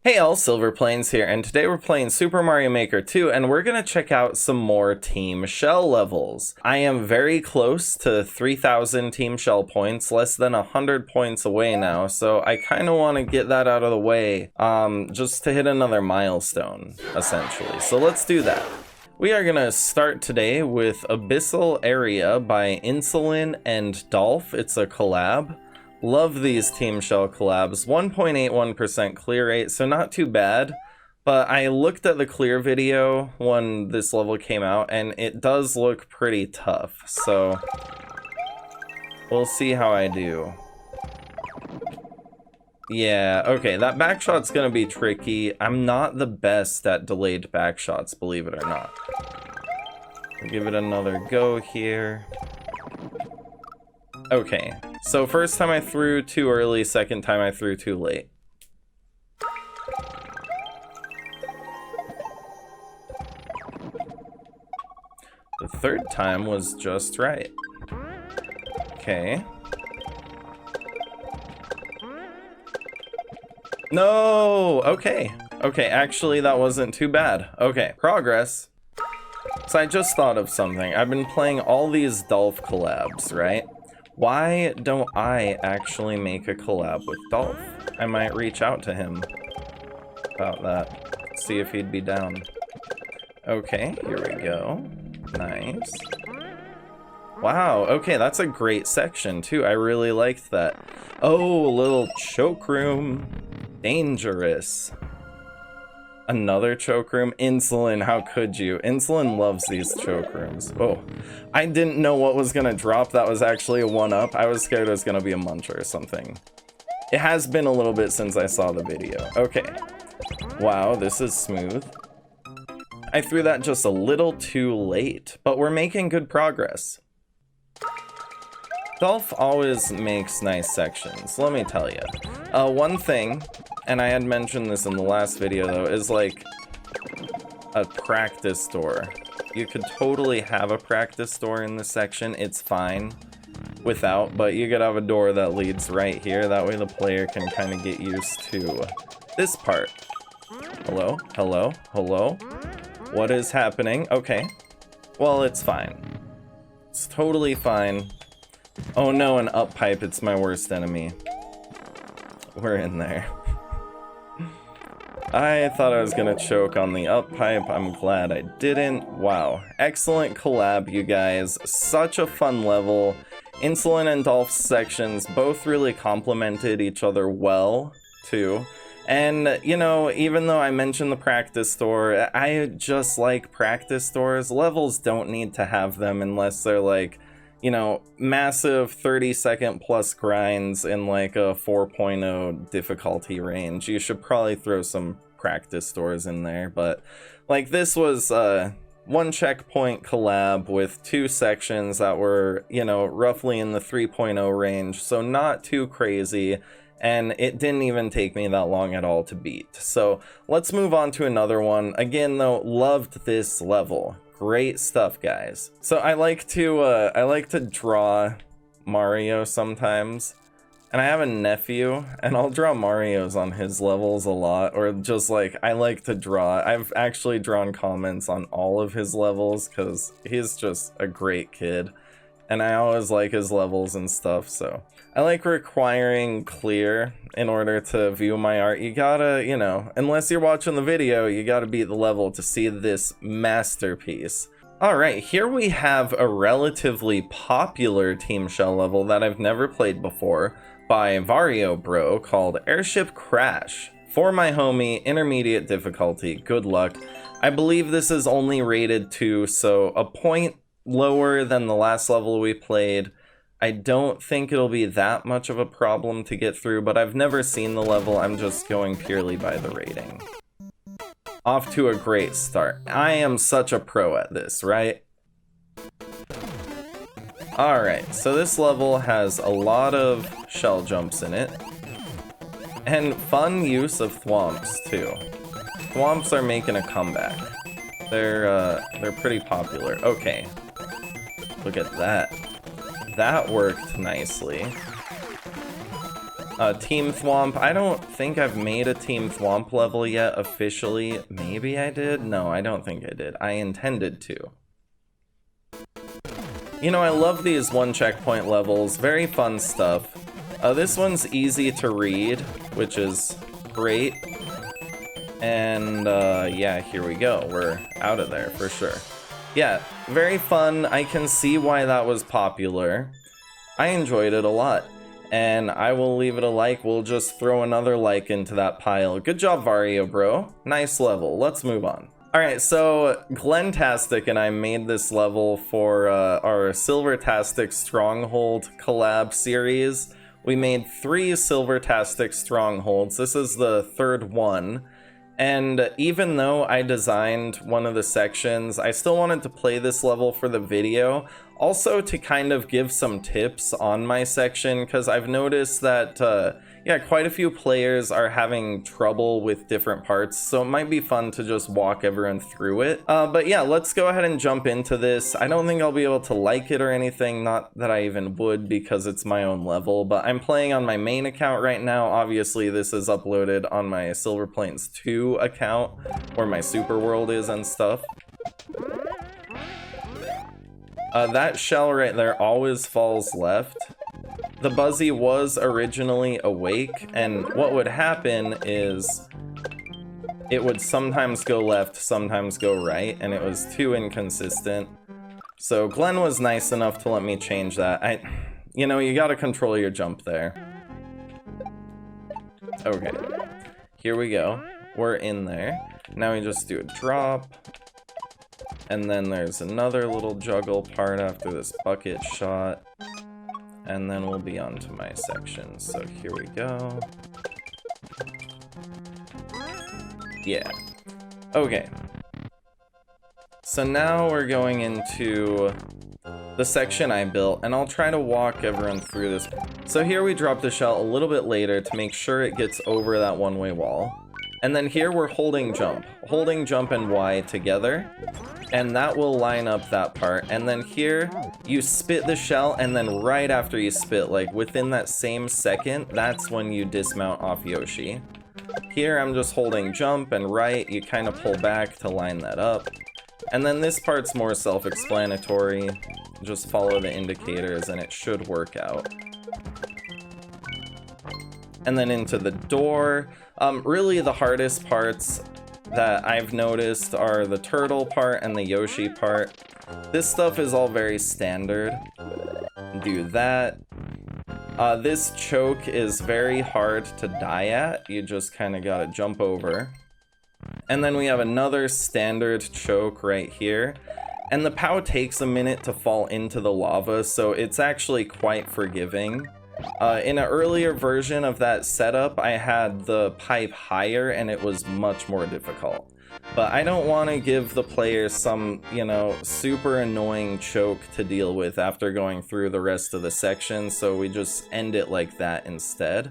Hey all, Silverplanes here, and today we're playing Super Mario Maker 2, and we're gonna check out some more Team Shell levels. I am very close to 3,000 Team Shell points, less than 100 points away now, so I kinda wanna get that out of the way, just to hit another milestone, essentially. So let's do that. We are gonna start today with Abyssal Area by Insulin and Dolph. It's a collab. Love these Team Shell collabs. 1.81% clear rate, so not too bad. But I looked at the clear video when this level came out, and it does look pretty tough. So we'll see how I do. Yeah, okay, that backshot's gonna be tricky. I'm not the best at delayed backshots, believe it or not. I'll give it another go here. Okay, so first time I threw too early, second time I threw too late. The third time was just right. Okay. No! Okay. Okay, actually that wasn't too bad. Okay, progress. So I just thought of something. I've been playing all these Dolph collabs, right? Why don't I actually make a collab with Dolph? I might reach out to him about that. See if he'd be down. Okay, here we go. Nice. Wow, okay, that's a great section too. I really liked that. Oh, a little choke room. Dangerous. Another choke room. Insulin, how could you? Insulin loves these choke rooms. Oh, I didn't know what was gonna drop. That was actually a 1-up. I was scared it was gonna be a muncher or something. It has been a little bit since I saw the video. Okay. Wow, this is smooth. I threw that just a little too late, but we're making good progress. Dolph always makes nice sections, let me tell you. One thing, and I had mentioned this in the last video though, is like a practice door. You could totally have a practice door in this section, it's fine without, but you could have a door that leads right here, that way the player can kind of get used to this part. Hello? Hello? Hello? What is happening? Okay. Well, it's fine. It's totally fine. Oh no, an up pipe, it's my worst enemy. We're in there. I thought I was gonna choke on the up pipe, I'm glad I didn't. Wow, excellent collab, you guys. Such a fun level. Insulin and Dolph's sections both really complemented each other well, too. And, you know, even though I mentioned the practice door, I just like practice doors. Levels don't need to have them unless they're like, you know, massive 30-second plus grinds in like a 4.0 difficulty range. You should probably throw some practice doors in there, but like this was one checkpoint collab with 2 sections that were, you know, roughly in the 3.0 range, so not too crazy, and it didn't even take me that long at all to beat. So let's move on to another one. Again though, loved this level. Great stuff, guys. So I like to draw Mario sometimes, and I have a nephew, and I'll draw Marios on his levels a lot, or just like, I like to draw. I've actually drawn comments on all of his levels, because he's just a great kid, and I always like his levels and stuff, so. I like requiring clear in order to view my art. You gotta, you know, unless you're watching the video, you gotta beat the level to see this masterpiece. Alright, here we have a relatively popular Team Shell level that I've never played before by VarioBro called AirShip Crash. For my homie, intermediate difficulty, good luck. I believe this is only rated 2, so a point lower than the last level we played. I don't think it'll be that much of a problem to get through, but I've never seen the level, I'm just going purely by the rating. Off to a great start. I am such a pro at this, right? Alright, so this level has a lot of shell jumps in it. And fun use of thwomps, too. Thwomps are making a comeback. They're pretty popular. Okay. Look at that. That worked nicely. Team Thwomp. I don't think I've made a Team Thwomp level yet officially. Maybe I did? No, I don't think I did. I intended to. You know, I love these one checkpoint levels. Very fun stuff. This one's easy to read, which is great. And yeah, here we go. We're out of there for sure. Yeah, very fun. I can see why that was popular. I enjoyed it a lot. And I will leave it a like. We'll just throw another like into that pile. Good job, VarioBro. Nice level. Let's move on. Alright, so Glentastik and I made this level for our Silvertastik Stronghold collab series. We made 3 Silvertastik Strongholds. This is the 3rd one. And even though I designed one of the sections, I still wanted to play this level for the video. Also to kind of give some tips on my section, because I've noticed that, yeah, quite a few players are having trouble with different parts, so it might be fun to just walk everyone through it. But yeah, let's go ahead and jump into this. I don't think I'll be able to like it or anything, not that I even would because it's my own level, but I'm playing on my main account right now. Obviously, this is uploaded on my Silverplanes 2 account, where my super world is and stuff. That shell right there always falls left. The Buzzy was originally awake, and what would happen is it would sometimes go left, sometimes go right, and it was too inconsistent. So Glenn was nice enough to let me change that. You know, you gotta control your jump there. Okay, here we go. We're in there. Now we just do a drop. And then there's another little juggle part after this bucket shot. And then we'll be on to my section. So here we go. Yeah. Okay. So now we're going into the section I built, and I'll try to walk everyone through this. So here we drop the shell a little bit later to make sure it gets over that one-way wall. And then here we're holding jump and Y together, and that will line up that part. And then here you spit the shell, and then right after you spit, like within that same second, that's when you dismount off Yoshi. Here I'm just holding jump and right, you kind of pull back to line that up. And then this part's more self-explanatory. Just follow the indicators and it should work out. And then into the door. Really the hardest parts that I've noticed are the turtle part and the Yoshi part. This stuff is all very standard. Do that. This choke is very hard to die at. You just kind of gotta jump over. And then we have another standard choke right here. And the POW takes a minute to fall into the lava, so it's actually quite forgiving. In an earlier version of that setup, I had the pipe higher and it was much more difficult. But I don't want to give the player some, you know, super annoying choke to deal with after going through the rest of the section, so we just end it like that instead.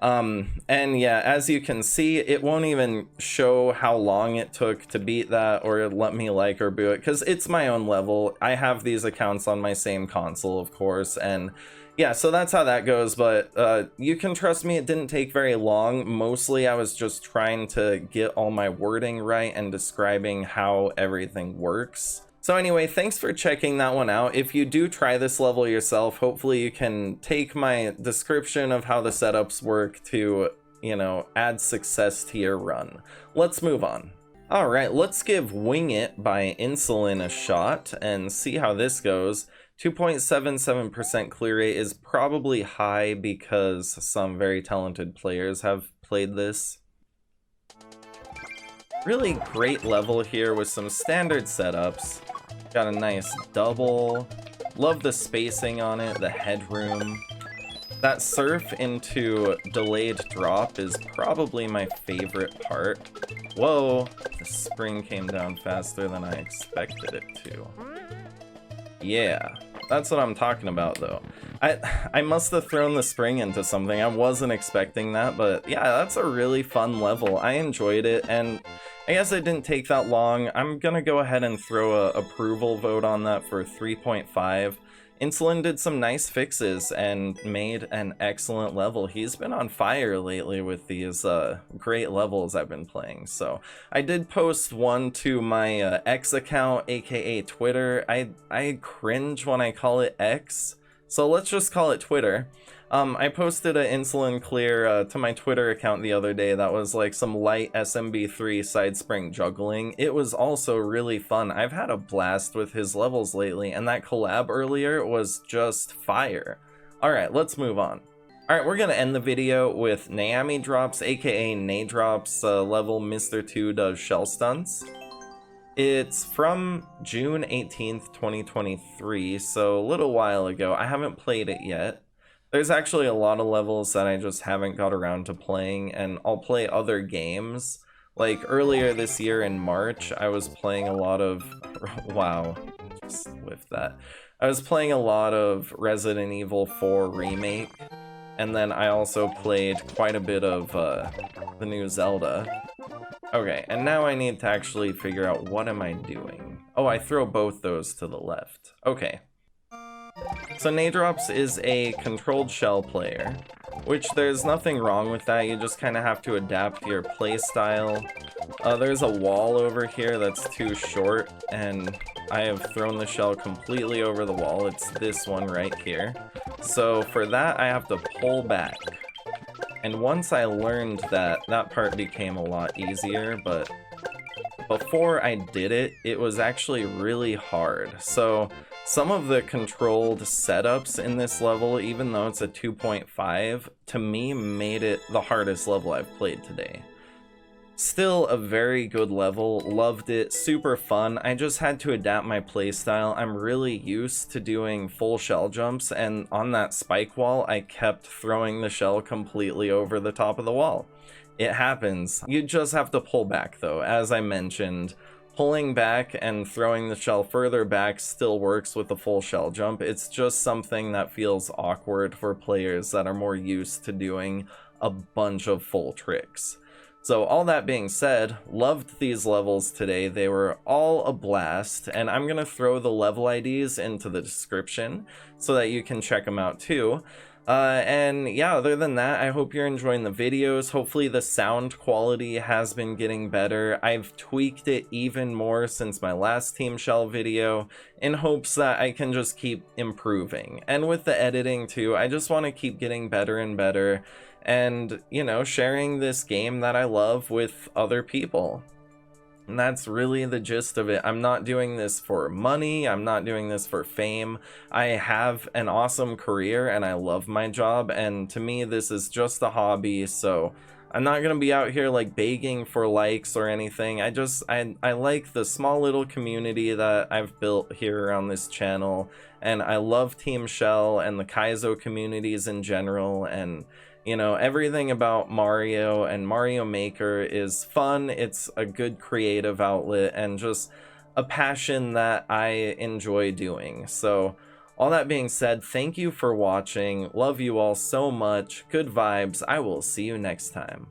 And yeah, as you can see, it won't even show how long it took to beat that or let me like or boo it, because it's my own level. I have these accounts on my same console, of course, and yeah, so that's how that goes, but you can trust me, it didn't take very long. Mostly I was just trying to get all my wording right and describing how everything works. So anyway, thanks for checking that one out. If you do try this level yourself, hopefully you can take my description of how the setups work to, you know, add success to your run. Let's move on. Alright, let's give Wing It by Insulin a shot and see how this goes. 2.77% clear rate is probably high because some very talented players have played this. Really great level here with some standard setups. Got a nice double. Love the spacing on it, the headroom. That surf into delayed drop is probably my favorite part. Whoa, the spring came down faster than I expected it to. Yeah, that's what I'm talking about though. I must have thrown the spring into something. I wasn't expecting that, but yeah, that's a really fun level. I enjoyed it, and I guess it didn't take that long. I'm gonna go ahead and throw a approval vote on that for 3.5. Insulin did some nice fixes and made an excellent level. He's been on fire lately with these great levels I've been playing. So I did post one to my X account, aka Twitter. I cringe when I call it X, so let's just call it Twitter. I posted an Insulin clear to my Twitter account the other day that was like some light SMB3 side spring juggling. It was also really fun. I've had a blast with his levels lately, and that collab earlier was just fire. Alright, let's move on. Alright, we're gonna end the video with Naymidropz, aka Naydropz, level Mr. 2 does shell stunts. It's from June 18th, 2023, so a little while ago. I haven't played it yet. There's actually a lot of levels that I just haven't got around to playing, and I'll play other games. Like earlier this year in March, I was playing a lot of... Wow, just whiffed that. I was playing a lot of Resident Evil 4 Remake, and then I also played quite a bit of the new Zelda. Okay, and now I need to actually figure out what am I doing. Oh, I throw both those to the left. Okay. So Naydropz is a controlled shell player, which there's nothing wrong with that. You just kind of have to adapt your playstyle. There's a wall over here that's too short, and I have thrown the shell completely over the wall. It's this one right here. So for that, I have to pull back. And once I learned that, that part became a lot easier, but before I did it, it was actually really hard. So some of the controlled setups in this level, even though it's a 2.5, to me made it the hardest level I've played today. Still a very good level, loved it, super fun. I just had to adapt my playstyle. I'm really used to doing full shell jumps, and on that spike wall, I kept throwing the shell completely over the top of the wall. It happens. You just have to pull back though. As I mentioned, pulling back and throwing the shell further back still works with a full shell jump. It's just something that feels awkward for players that are more used to doing a bunch of full tricks. So all that being said, loved these levels today. They were all a blast, and I'm gonna throw the level IDs into the description so that you can check them out too. And yeah, other than that, I hope you're enjoying the videos. Hopefully the sound quality has been getting better. I've tweaked it even more since my last Team Shell video in hopes that I can just keep improving. And with the editing too, I just want to keep getting better and better, and, you know, sharing this game that I love with other people. And that's really the gist of it. I'm not doing this for money. I'm not doing this for fame. I have an awesome career and I love my job. And to me, this is just a hobby. So I'm not going to be out here like begging for likes or anything. I like the small little community that I've built here around this channel. And I love Team Shell and the Kaizo communities in general. And you know, everything about Mario and Mario Maker is fun. It's a good creative outlet and just a passion that I enjoy doing. So all that being said, thank you for watching. Love you all so much. Good vibes. I will see you next time.